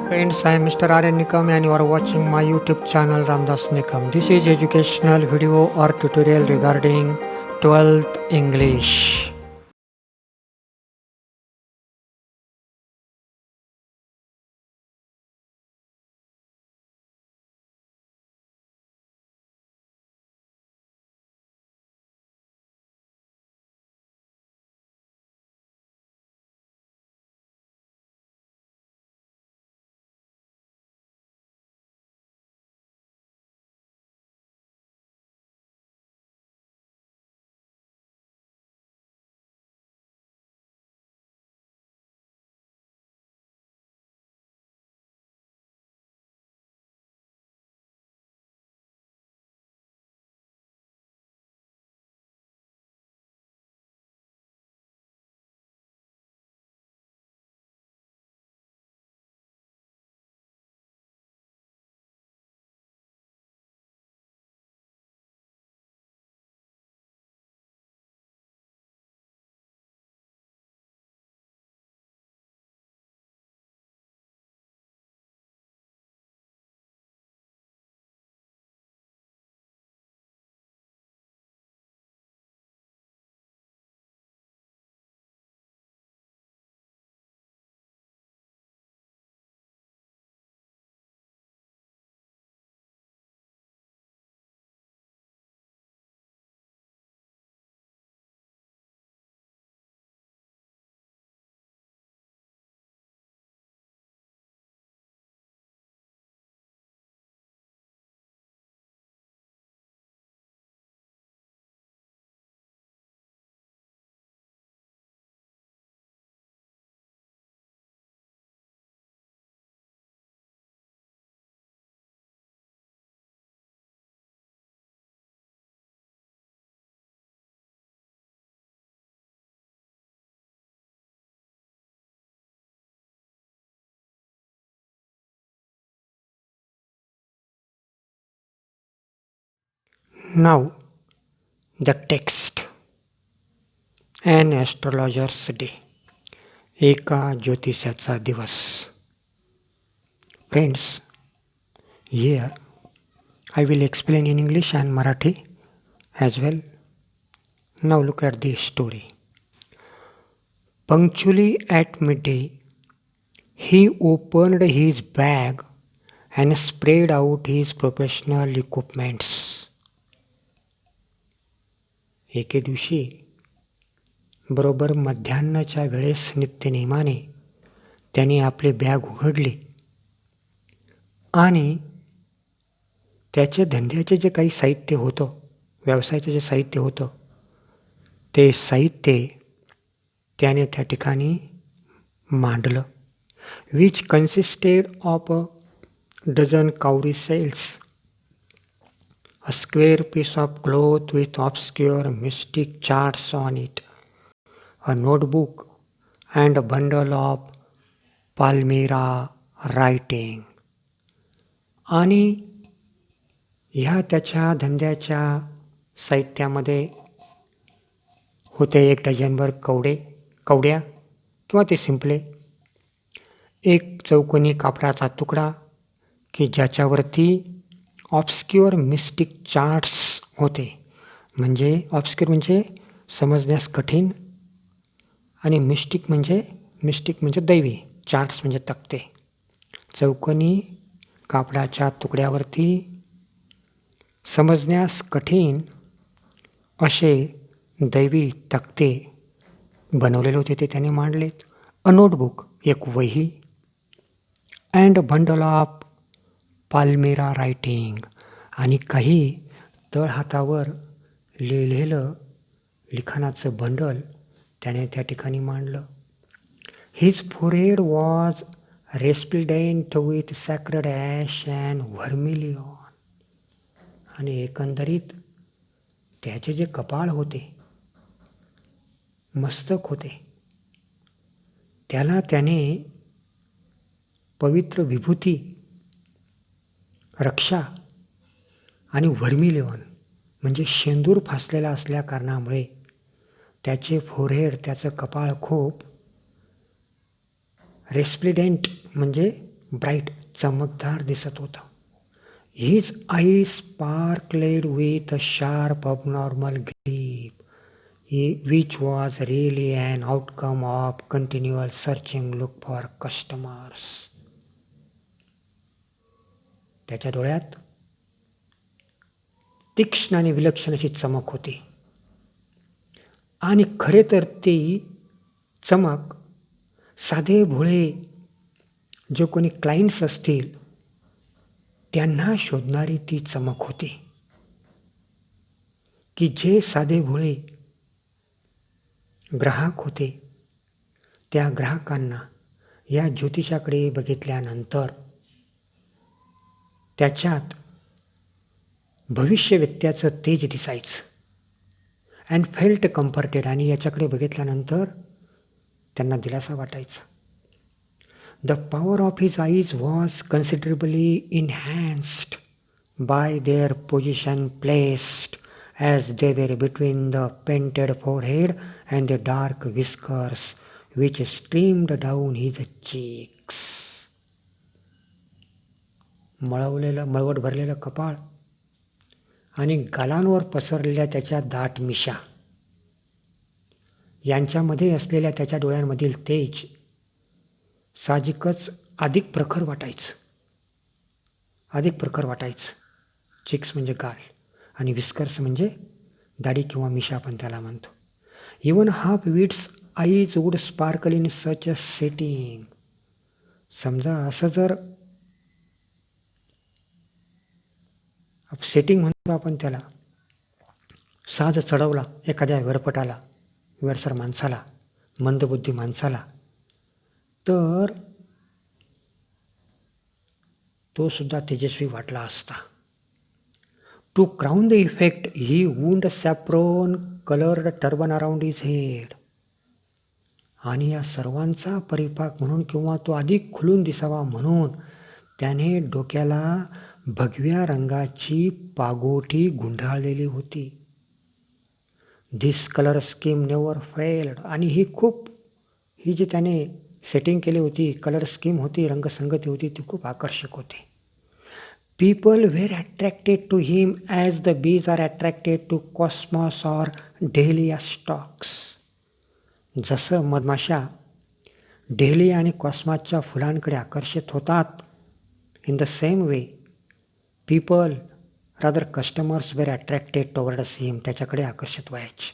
Friends, I am Mr. Aryan Nikam and you are watching my YouTube channel Ramdas Nikam. This is educational video or tutorial regarding 12th English. Now, the text. An astrologer's day. एका ज्योतिषाचा दिवस. Friends, here I will explain in English and Marathi as well. Now look at this story. Punctually at midday, he opened his bag and spread out his professional equipments. एके दिवशी बरोबर मध्यान्नाच्या वेळेस नित्यनेमाने त्याने आपले bag उघडले आणि त्याचे धंद्याचे जे काही साहित्य होतं, व्यवसायाचे जे साहित्य होतं, ते साहित्य त्याने त्या ठिकाणी मांडलं. Which consisted of a dozen cowrie shells, a square piece of cloth with obscure mystic charts on it, a notebook, and a bundle of Palmyra writing. आणि ह्या त्याच्या धंद्याच्या साहित्यामध्ये होते 1 डझनभर कवड्या किंवा ते शिंपले, एक चौकोनी कापडाचा तुकडा की ज्याच्यावरती ऑब्स्क्युअर मिस्टिक चार्ट्स होते. म्हणजे ऑब्स्क्युअर म्हणजे समजण्यास कठीण आणि मिस्टिक म्हणजे दैवी, चार्ट्स म्हणजे तक्ते. चौकोनी कापडाच्या तुकड्यावरती समजण्यास कठीण असे दैवी तक्ते बनवलेले होते, ते त्याने मांडलेत. अ नोटबुक, एक वही, and bundle of palmyra writing, आणि काही तळहातावर लिहिलेलं लिखाणाचं बंडल त्याने त्या ठिकाणी मांडलं. His forehead was resplendent with sacred ash and vermilion, आणि एकंदरीत त्याचे जे कपाळ होते, मस्तक होते, त्याला त्याने पवित्र विभूती, रक्षा आणि व्हर्मिलियॉन म्हणजे शेंदूर फासलेला असल्या कारणामुळे त्याचे फोरहेड, त्याचं कपाळ खूप रेस्प्लिडेंट म्हणजे ब्राईट, चमकदार दिसत होतं. His eyes sparkled with a sharp abnormal gleam, which was really an outcome of continual searching look for customers. त्याच्या डोळ्यात तीक्ष्ण आणि विलक्षण अशी चमक होती. आणि खरे तर ती चमक साधे भोळे जो कोणी क्लायंट्स असतील त्यांना शोधणारी ती चमक होती, की जे साधे भोळे ग्राहक होते त्या ग्राहकांना या ज्योतिषाकडे बघितल्यानंतर त्याच्यात भविष्यवेत्त्याचं तेज दिसायचं. अँड फेल्ट कम्फर्टेड, आणि याच्याकडे बघितल्यानंतर त्यांना दिलासा वाटायचा. The power of his eyes was considerably enhanced by their position placed as they were between the painted forehead and the dark whiskers which streamed down his cheeks. मळवट भरलेलं कपाळ आणि गालांवर पसरलेल्या त्याच्या दाट मिशा यांच्यामध्ये असलेल्या त्याच्या डोळ्यांमधील तेज साहजिकच अधिक प्रखर वाटायचं. चिक्स म्हणजे गाल आणि विस्कर्स म्हणजे दाढी किंवा मिशा आपण त्याला म्हणतो. Even half wits eyes would sparkle in such a setting. समजा असं जर सेटिंग म्हणतो आपण त्याला, साज चढवला एखाद्या वेडपटाला, वेडसर माणसाला, मंदबुद्धी माणसाला, तर तो सुद्धा तेजस्वी वाटला असता. To crown the effect, he wound a saffron-colored turban around his head. आणि या सर्वांचा परिपाक म्हणून किंवा तो अधिक खुलून दिसावा म्हणून त्याने डोक्याला भगव्या रंगाची पागोटी गुंडाळलेली होती. This color scheme never failed. आणि ही जी त्याने सेटिंग केली होती, कलर स्कीम होती, रंगसंगती होती, ती खूप आकर्षक होती. People were attracted to him as the bees are attracted to cosmos or dahlia stalks. जसं मधमाशा डेहलिया आणि कॉस्मॉसच्या फुलांकडे आकर्षित होतात, in the same way people rather customers were attracted towards him, त्याच्याकडे आकर्षित व्हायचे.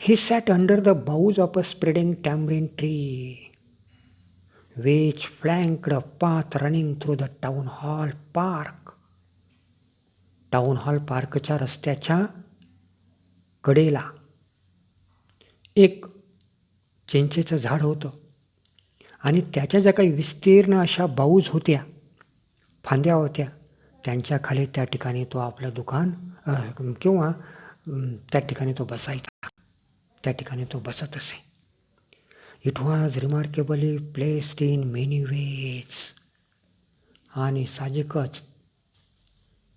He sat under the boughs of a spreading tamarind tree which flanked a path running through the town hall park. Town hall पार्कच्या रस्त्याच्या कडेला एक चिंचेचं झाड होतं आणि त्याच्या ज्या काही विस्तीर्ण अशा बाऊज होत्या, फांद्या होत्या, त्यांच्या खाली त्या ठिकाणी तो आपलं दुकान किंवा त्या ठिकाणी तो बसायचा, त्या ठिकाणी तो बसत असे. It was remarkably placed in many ways. आणि साहजिकच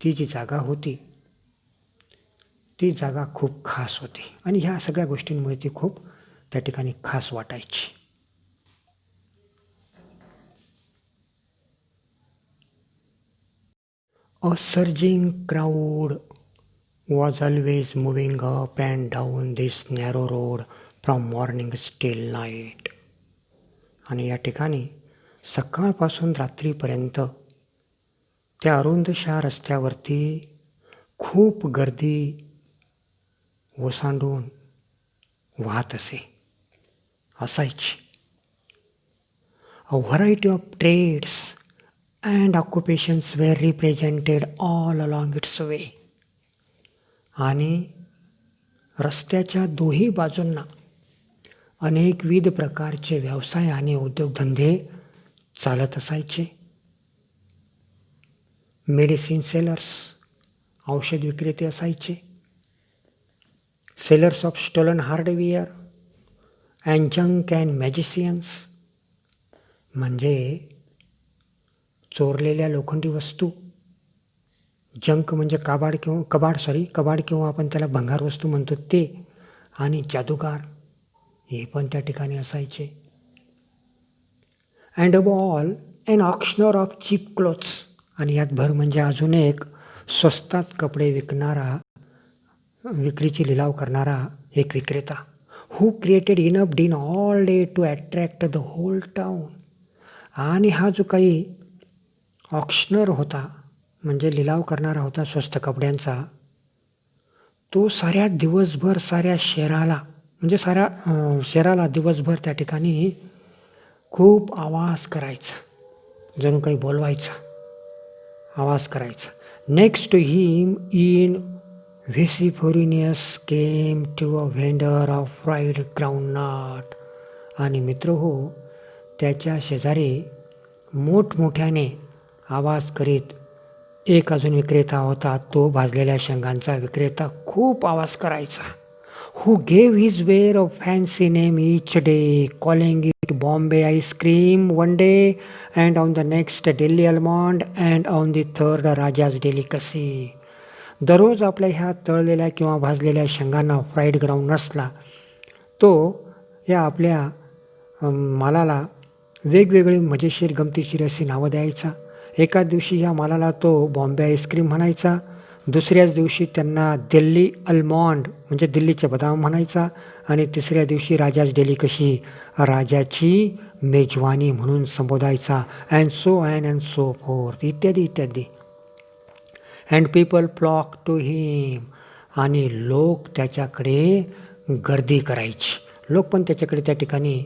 ती जी जागा होती ती जागा खूप खास होती आणि ह्या सगळ्या गोष्टींमुळे ती खूप त्या ठिकाणी खास वाटायची. A surging crowd was always moving up and down this narrow road from morning till night. आणि या ठिकाणी सकाळपासून रात्रीपर्यंत त्या अरुंदशा रस्त्यावरती खूप गर्दी ओसांडून वाहत असायची. A variety of trades and occupations were represented all along its way. आणि रस्त्याच्या दोही बाजूंना अनेकविध प्रकारचे व्यवसाय आणि उद्योगधंदे चालत असायचे. मेडिसिन सेलर्स, औषध विक्रेते असायचे. Sellers of stolen hardware and junk and magicians, म्हणजे चोरलेल्या लोखंडी वस्तू, जंक म्हणजे कबाड किंवा आपण त्याला भंगार वस्तू म्हणतो ते, आणि जादूगार हे पण त्या ठिकाणी असायचे. And above all an auctioneer of cheap clothes, आणि यात भर म्हणजे अजून एक स्वस्तात कपडे विकणारा, विक्रीची लिलाव करणारा एक विक्रेता. Who created enough din all day to attract the whole town. आणि हा जो काही ऑक्शनर होता, म्हणजे लिलाव करणारा होता स्वस्त कपड्यांचा, तो साऱ्या दिवसभर साऱ्या शहराला, म्हणजे साऱ्या शहराला दिवसभर त्या ठिकाणी खूप आवाज करायचा, जणू काही बोलवायचा, आवाज करायचा. Next to him in vociferousness came to a vendor of fried groundnut. आणि मित्र हो, त्याच्या शेजारी मोठमोठ्याने आवाज करीत एक अजून विक्रेता होता, तो भाजलेल्या शेंगांचा विक्रेता, खूप आवाज करायचा. Who gave his ware a fancy name each day, calling it Bombay ice cream one day, and on the next Delhi almond, and on the third Raja's delicacy. दररोज आपल्या ह्या तळलेल्या किंवा भाजलेल्या शेंगांना, फ्राईड ग्राउंडनट्सला, तो या आपल्या मालाला वेगवेगळी मजेशीर गमतीशीर अशी नावं द्यायचा. एका दिवशी ह्या मालाला तो बॉम्बे आईस्क्रीम म्हणायचा, दुसऱ्याच दिवशी त्यांना दिल्ली अलमॉन्ड म्हणजे दिल्लीचे बदाम म्हणायचा, आणि तिसऱ्या दिवशी राजाज डेलिकसी, राजाची मेजवानी म्हणून संबोधायचा. अँड सो फोर्थ, इत्यादी इत्यादी. अँड पीपल फ्लॉक टू हिम, आणि लोक त्याच्याकडे गर्दी करायची. लोक पण त्याच्याकडे त्या ठिकाणी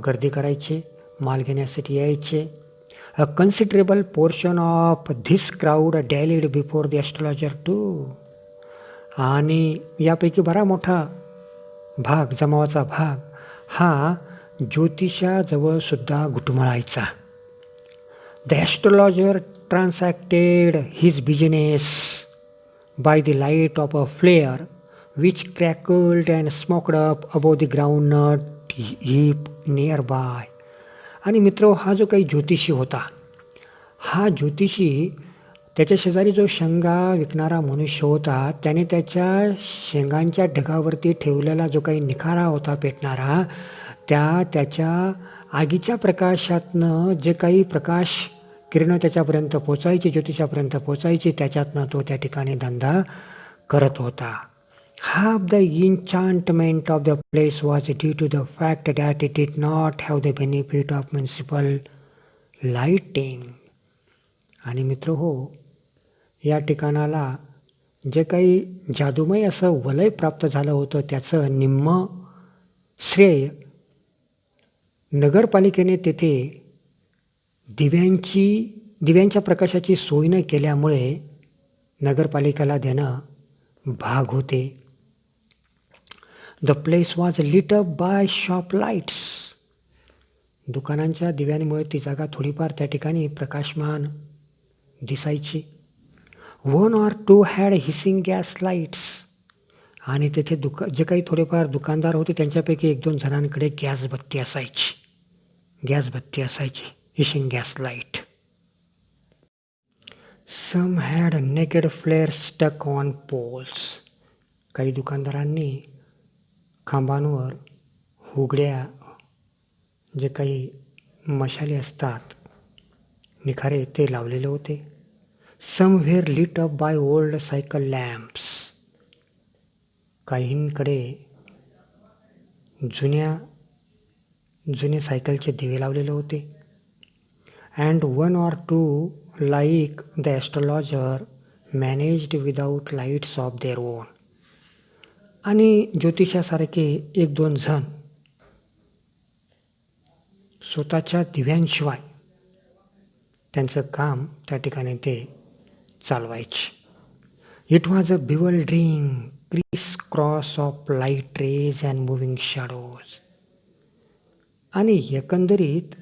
गर्दी करायचे, माल घेण्यासाठी यायचे. A considerable portion of this crowd dallied before the astrologer too. आणि यापैकी बरा मोठा भाग, जमावाचा भाग, हा ज्योतिषाजवळसुद्धा घुटमळायचा. The astrologer transacted his business by the light of a flare which crackled and smoked up above the groundnut heap nearby. आणि मित्र, हा जो काही ज्योतिषी होता, हा ज्योतिषी, त्याच्या शेजारी जो शेंगा विकणारा मनुष्य होता, त्याने त्याच्या शेंगांच्या ढगावरती ठेवलेला जो काही निखारा होता पेटणारा, त्याच्या आगीच्या प्रकाशातनं जे काही प्रकाश किरणं त्याच्यापर्यंत पोचायची, ज्योतिषापर्यंत पोचायची, त्याच्यातनं तो त्या ठिकाणी धंदा करत होता. Half the enchantment of the place was due to the fact that it did not have the benefit of municipal lighting. आणि मित्र हो, या ठिकाणाला जे काही जादूमय असं वलय प्राप्त झालं होतं, त्याचं निम्म श्रेय नगरपालिकेने तेथे दिव्यांच्या प्रकाशाची सोय न केल्यामुळे नगरपालिकेला देणं भाग होते. The place was lit up by shop lights. दुकानांच्या दिव्यांमुळे ती जागा थोडीफार त्या ठिकाणी प्रकाशमान दिसायची. One or two had hissing gas lights. आणि तेथे जे काही थोडेफार दुकानदार होते, त्यांच्यापैकी 1-2 जणांकडे गॅस बत्ती असायची, hissing gas light. Some had naked flare stuck on poles. काही दुकानदारांनी खांबांवर हुगड्या, जे काही मशाली असतात, निखारे, ते लावलेले होते. Some were lit up by old cycle lamps. काहींकडे जुने सायकलचे दिवे लावलेले होते. And 1 or 2 like the astrologer managed without lights of their own. आणि ज्योतिषासारखे 1-2 जण स्वतःच्या दिव्यांशिवाय त्यांचं काम त्या ठिकाणी ते चालवायचे. It was a bewildering criss cross of light rays and moving shadows. आणि एकंदरीत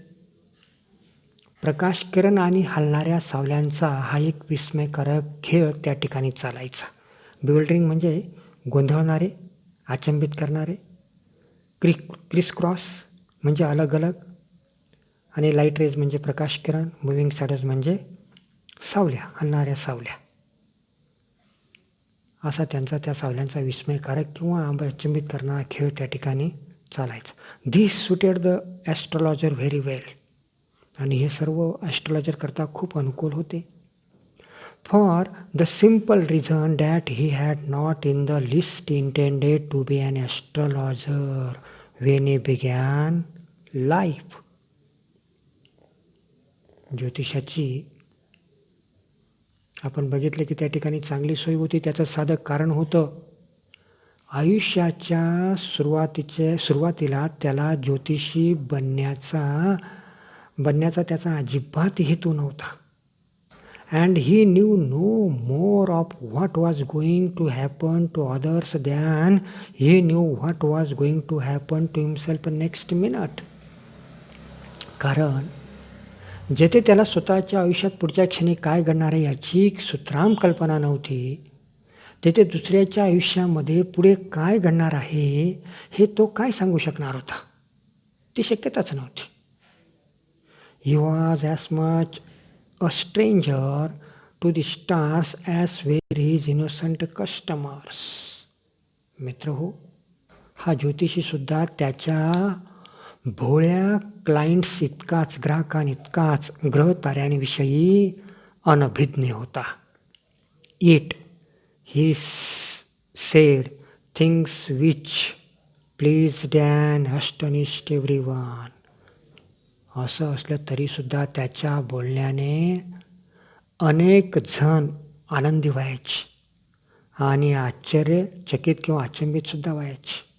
प्रकाश किरण आणि हलणाऱ्या सावल्यांचा हा एक विस्मयकारक खेळ त्या ठिकाणी चालायचा. बिवल्डरिंग म्हणजे गोंधळणारे, अचंबित करणारे. क्रिस क्रॉस म्हणजे अलग अलग, आणि लाईट रेज म्हणजे प्रकाश किरण, मुव्हिंग शॅडोज म्हणजे सावल्या, हलणाऱ्या सावल्या. असा त्यांचा त्या सावल्यांचा विस्मयकारक किंवा अचंबित करणारा खेळ त्या ठिकाणी चालायचा. This suited the astrologer very well. आणि हे सर्व ॲस्ट्रॉलॉजर करता खूप अनुकूल होते. For the simple reason that he had not in the least intended to be an astrologer when he began life. ज्योतिषाची आपण बघितलं की त्या ठिकाणी चांगली सोय होती. त्याचं साधं कारण होतं, आयुष्याच्या सुरुवातीला त्याला ज्योतिषी बनण्याचा त्याचा अजिबात हेतू नव्हता. And he knew no more of what was going to happen to others than he knew what was going to happen to himself next minute. कारण जेथे त्याला स्वतःच्या आयुष्यात पुढच्या क्षणी काय घडणार आहे याची सुतराम कल्पना नव्हती, तेथे दुसऱ्याच्या आयुष्यामध्ये पुढे काय घडणार आहे हे तो काय सांगू शकणार होता. ती शक्यताच नव्हती. He was as much a stranger to the stars as were his innocent customers. मित्र हो, हा ज्योतिषीसुद्धा त्याच्या भोळ्या क्लायंट्स इतकाच, ग्राहकांइतकाच ग्रह ताऱ्यांविषयी अनभिज्ञ होता. It he said things which pleased and astonished everyone. असं असलं तरीसुद्धा त्याच्या बोलण्याने अनेक जण आनंदी व्हायचे आणि आश्चर्यचकित किंवा अचंबितसुद्धा व्हायचे.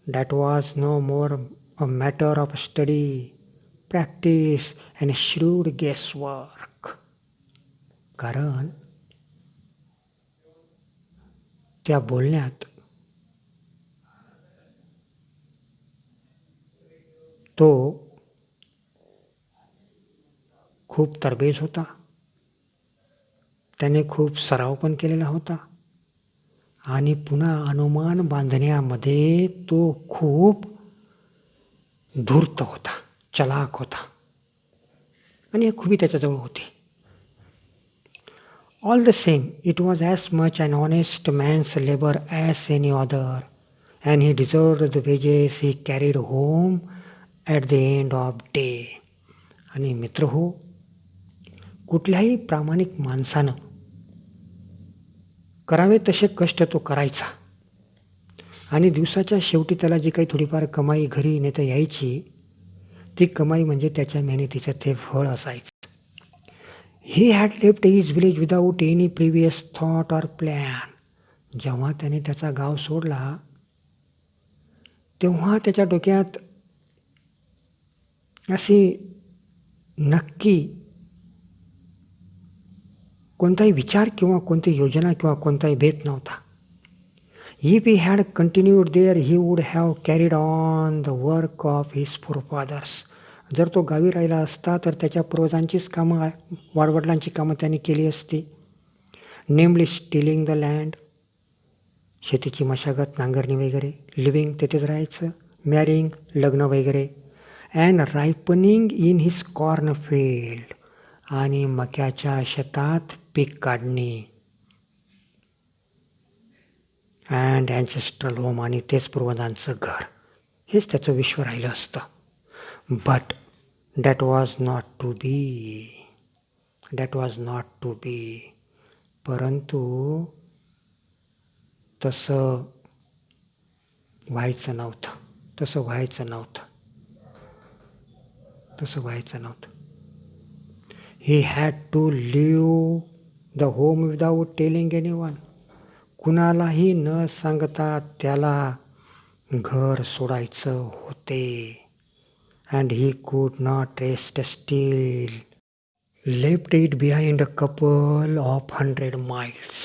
That was no more a matter of study, practice and shrewd guesswork. कारण त्या बोलण्यात तो खूप तरबेज होता. त्याने खूप सराव पण केलेला होता आणि पुन्हा अनुमान बांधण्यामध्ये तो खूप धूर्त होता, चलाक होता आणि हे खूपी त्याच्याजवळ होती. All the same it was as much an honest man's labour as any other and he deserved the wages he carried home at the end of day. आणि मित्र हो, कुठल्याही प्रामाणिक माणसानं करावे तसे कष्ट तो करायचा आणि दिवसाच्या शेवटी त्याला जी काही थोडीफार कमाई घरी नेता यायची, ती कमाई म्हणजे त्याच्या मेहनतीचं ते फळ असायचं. He had left his village without any previous thought or plan. जेव्हा त्याने त्याचा गाव सोडला तेव्हा त्याच्या डोक्यात अशी नक्की कोणताही विचार किंवा कोणती योजना किंवा कोणताही बेत नव्हता. If he had continued there, he would have carried on the work of his forefathers. जर तो गावी राहिला असता तर त्याच्या पूर्वजांचीच कामं, वाडवडिलांची कामं त्यांनी केली असती. नेमली स्टिलिंग द लँड, शेतीची मशागत, नांगरणी वगैरे. लिव्हिंग, तेथेच राहायचं. मॅरिंग, लग्न वगैरे. And ripening in his cornfield, आणि मक्याच्या शेतात पीक काढणे. अँड ॲन्सेस्ट्रल होम, आणि तेच पूर्वजांचं घर. हेच त्याचं विश्व राहिलं असतं. But that was not to be. That was not to be. परंतु तसं व्हायचं नव्हतं. तसं व्हायचं नव्हतं. तसं व्हायचं नव्हतं. He had to leave the home without telling anyone. कुणालाही न सांगता त्याला घर सोडायचं होते. And he could not rest steel. Left it behind a couple of 100 miles.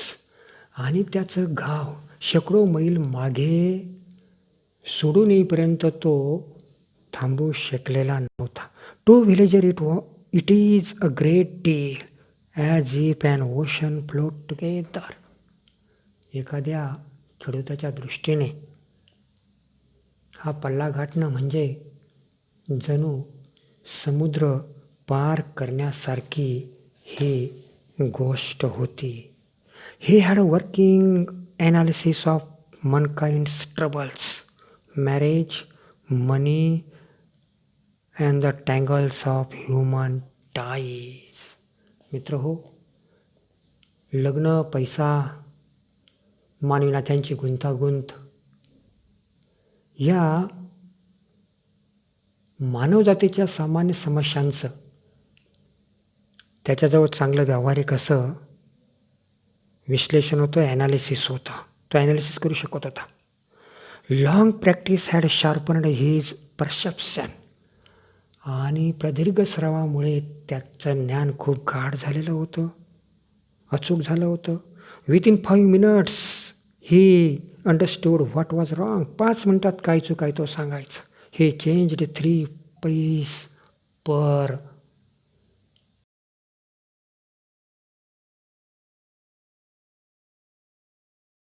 आणि त्याचं गाव शेकडो मैल मागे सोडून येईपर्यंत तो थांबू शकलेला नव्हता. To villager it is a great deal as if an ocean float together. एखाद्या खेडूताच्या दृष्टीने हा पल्ला गाठणं म्हणजे जणू समुद्र पार करण्यासारखी ही गोष्ट होती. He had a working analysis of mankind's troubles, marriage, money and the tangles of human ties. मित्र हो, लग्न, पैसा, मानवी नात्यांची गुंतागुंत या मानवजातीच्या सामान्य समस्यांचं त्याच्याजवळ चांगलं व्यावहारिक असं विश्लेषण होतं, ॲनालिसिस होता. तो ॲनालिसिस करू शकत होता. Long practice had sharpened his perception. आणि प्रदीर्घ सरावामुळे त्याचं ज्ञान खूप गाढ झालेलं होतं, अचूक झालं होतं. Within 5 minutes he understood what was wrong. 5 मिनिटात काय चूक आहे तो सांगायचं. हे चेंज्ड 3 पैस पर